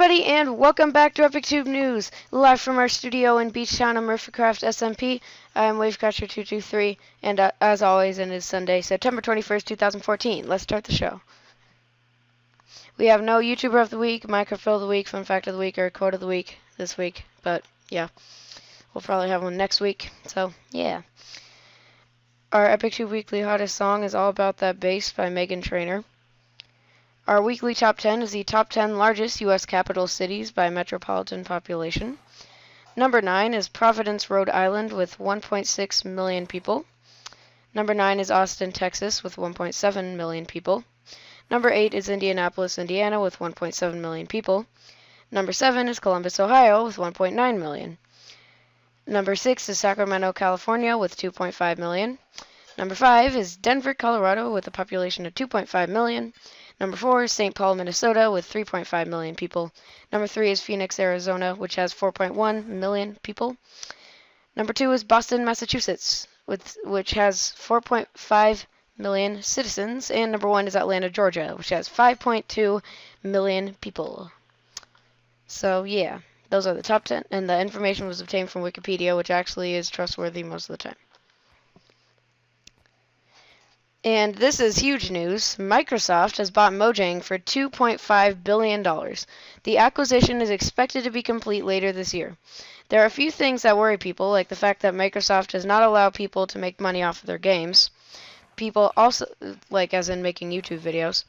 everybody, and welcome back to Epictube News, live from our studio in Beachtown on Murphycraft SMP. I'm Wavecatcher223, and as always, it is Sunday, September 21st, 2014. Let's start the show. We have no YouTuber of the week, Minecraft Fill of the week, Fun Fact of the week, or Quote of the week this week, but yeah, we'll probably have one next week, so yeah. Our Epictube Weekly Hottest Song is All About That Bass by Meghan Trainor. Our weekly top 10 is the top 10 largest U.S. capital cities by metropolitan population. Number 9 is Providence, Rhode Island with 1.6 million people. Number 9 is Austin, Texas with 1.7 million people. Number 8 is Indianapolis, Indiana with 1.7 million people. Number 7 is Columbus, Ohio with 1.9 million. Number 6 is Sacramento, California with 2.5 million. Number 5 is Denver, Colorado with a population of 2.5 million. Number 4 is St. Paul, Minnesota with 3.5 million people. Number 3 is Phoenix, Arizona, which has 4.1 million people. Number 2 is Boston, Massachusetts, which has 4.5 million citizens. And number 1 is Atlanta, Georgia, which has 5.2 million people. So yeah, those are the top 10, and the information was obtained from Wikipedia, which actually is trustworthy most of the time. And this is huge news. Microsoft has bought Mojang for $2.5 billion. The acquisition is expected to be complete later this year. There are a few things that worry people, like the fact that Microsoft does not allow people to make money off of their games. People also, like as in making YouTube videos.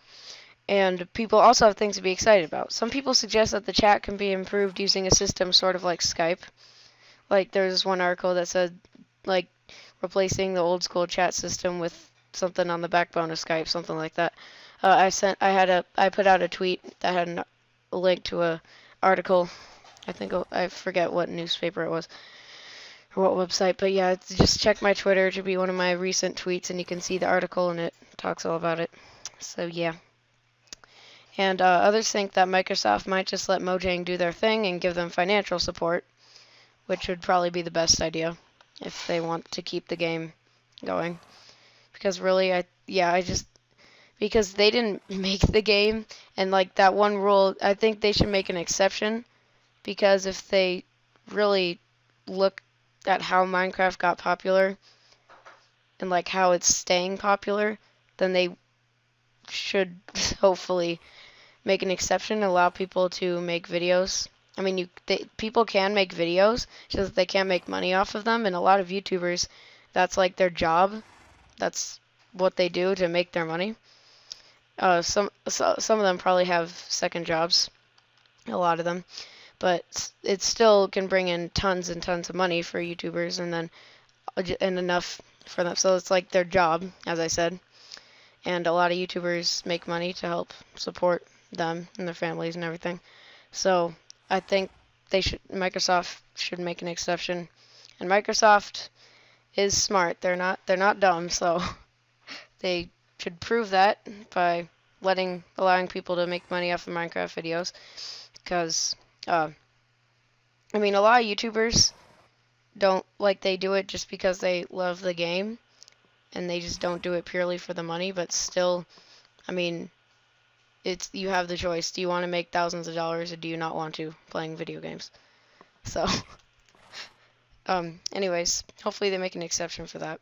And people also have things to be excited about. Some people suggest that the chat can be improved using a system sort of like Skype. Like there's one article that said, like, replacing the old school chat system with something on the backbone of Skype, something like that. I put out a tweet that had a link to a article. I forget what newspaper it was or what website, but yeah, just check my Twitter to be one of my recent tweets, and you can see the article, and it talks all about it. So yeah. And others think that Microsoft might just let Mojang do their thing and give them financial support, which would probably be the best idea if they want to keep the game going. Because really, because they didn't make the game, and like that one rule, I think they should make an exception, because if they really look at how Minecraft got popular, and like how it's staying popular, then they should hopefully make an exception and allow people to make videos. I mean, people can make videos, just that they can't make money off of them, and a lot of YouTubers, that's like their job. That's what they do to make their money. Some of them probably have second jobs, a lot of them, but it still can bring in tons and tons of money for YouTubers, and enough for them. So it's like their job, as I said, and a lot of YouTubers make money to help support them and their families and everything. So I think Microsoft should make an exception, and Microsoft is smart. They're not dumb, so they should prove that by allowing people to make money off of Minecraft videos. Because I mean, a lot of YouTubers they do it just because they love the game, and they just don't do it purely for the money. But still, I mean, you have the choice. Do you want to make thousands of dollars, or do you not want to playing video games? So. Anyways, hopefully they make an exception for that.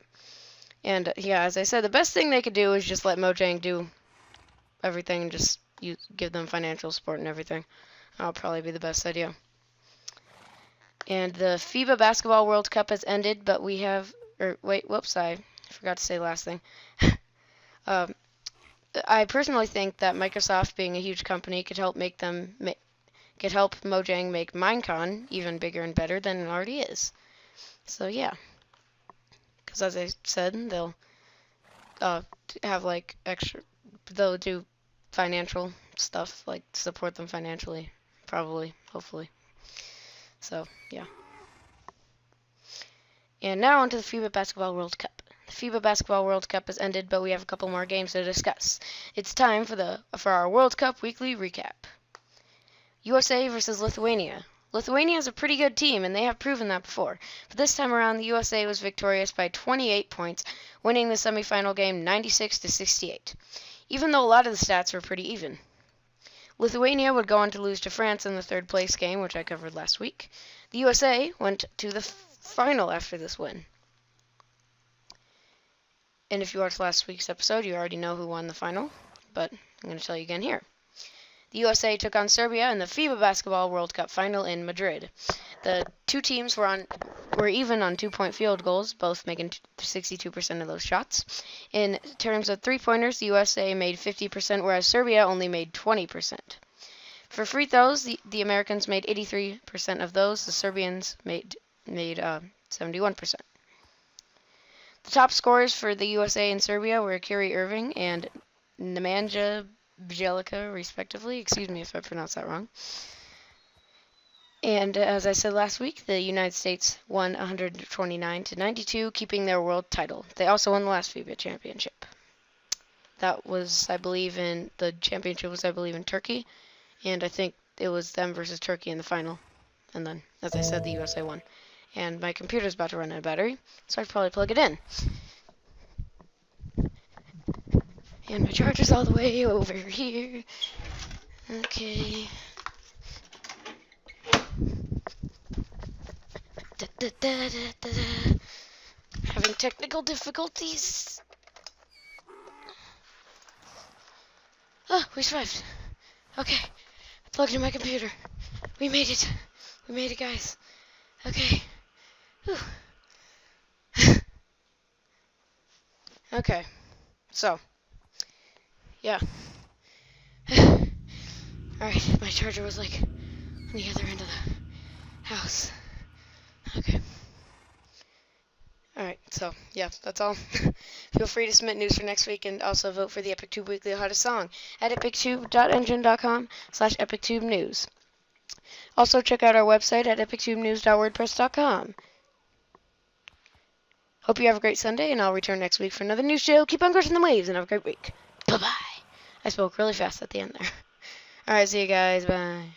And yeah, as I said, the best thing they could do is just let Mojang do everything and just give them financial support and everything. That'll probably be the best idea. And the FIBA Basketball World Cup has ended, but we have, I forgot to say the last thing. I personally think that Microsoft, being a huge company, could help Mojang make Minecon even bigger and better than it already is. So yeah, because as I said, they'll have like they'll do financial stuff, like support them financially, probably, hopefully. So yeah. And now onto the FIBA Basketball World Cup. The FIBA Basketball World Cup has ended, but we have a couple more games to discuss. It's time for our World Cup weekly recap. USA versus Lithuania. Lithuania is a pretty good team, and they have proven that before. But this time around, the USA was victorious by 28 points, winning the semifinal game 96-68, even though a lot of the stats were pretty even. Lithuania would go on to lose to France in the third place game, which I covered last week. The USA went to the final after this win. And if you watched last week's episode, you already know who won the final, but I'm going to tell you again here. The USA took on Serbia in the FIBA Basketball World Cup final in Madrid. The two teams were even on 2-point field goals, both making 62% of those shots. In terms of three-pointers, the USA made 50%, whereas Serbia only made 20%. For free throws, the Americans made 83% of those. The Serbians made 71%. The top scorers for the USA and Serbia were Kyrie Irving and Nemanja Bjelica, respectively. Excuse me if I pronounced that wrong. And as I said last week, the United States won 129-92, keeping their world title. They also won the last FIBA championship. That was, I believe, the championship was, I believe, in Turkey. And I think it was them versus Turkey in the final. And then, as I said, the USA won. And my computer's about to run out of battery, so I'd probably plug it in. And my charger's all the way over here. Okay. Having technical difficulties. Oh, we survived. Okay. I plugged in my computer. We made it. We made it, guys. Okay. Whew. Okay. So. Yeah. Alright, my charger was like on the other end of the house. Okay. Alright, so, yeah, that's all. Feel free to submit news for next week and also vote for the Epictube Weekly Hottest Song at epictube.engine.com/epictubenews. Also, check out our website at epictubenews.wordpress.com. Hope you have a great Sunday, and I'll return next week for another news show. Keep on crushing the waves, and have a great week. Bye-bye. I spoke really fast at the end there. Alright, see you guys. Bye.